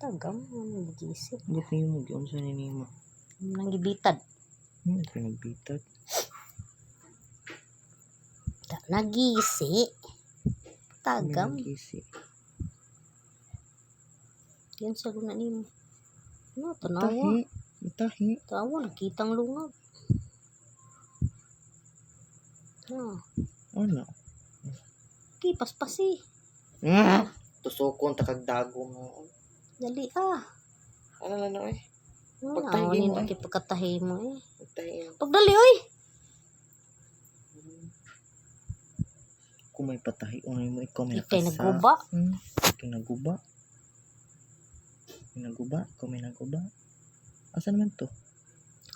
Tagam, nagisip. Gat niyo mo, giyon sa nimo. Nangibitad. Pinagbitag. Nagisi. Tagam. Nagisi. Yan sa guna nimo. Ano, tanawa. Itahi. Tawa, nakitang lungag. Ano? Kipas-pasi. Tusukon takagdago mo. Dali Ano na no eh? Pagtahi mo pagkatahi mo eh. Pagtahi. Pagdali oy. Kung may patahi, unay mo ikaw may Ikay naguba. Ikay naguba. Ikaw may naguba. Asan man to?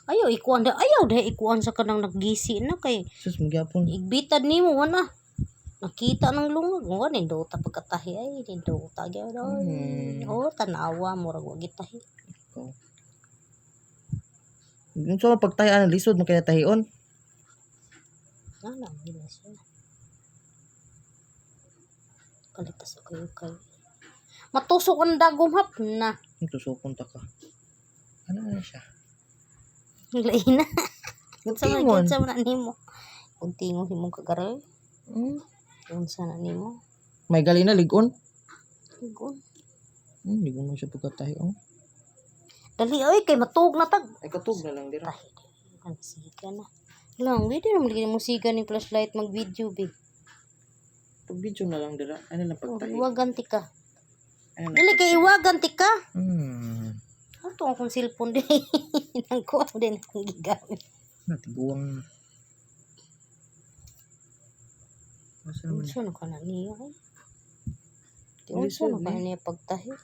Ayaw ikuan sa kanang naggisi na kay Sus, magyapon. igbitad nimo wala. Nakita ng lungag mo ni do ta pagkatahi ay ni do ta gyud tanawa mo ra wa gitahi. Ikaw. Unsa man pagtahi lisod man kay tahion? Ano gina siya. Palitas kayo kay. Matusok ang dagom hap na. Tusukon ta ka. Ano na siya? Lain na. Kuntingon. Sa man nimo. Kuntingon himong kagaral. Unsa na nimo? May gali na ligon. Ligon. Ligon mo siya pagkatahi Dali oy kay matug na tag. Ay katug na lang dira. Kan siga na. Lang, pwede naman lagi mo siga ni flashlight mag-video big. Pag video na lang dira. Ano lang pagtahi? Iwaganti ka. Ano Dali kay iwaganti ka. Ato akong cellphone din. Nangkuha din akong gigamit. Natiguang. Asa naman? Unsa na ka na niya? Unsa na ka niya pagtahi?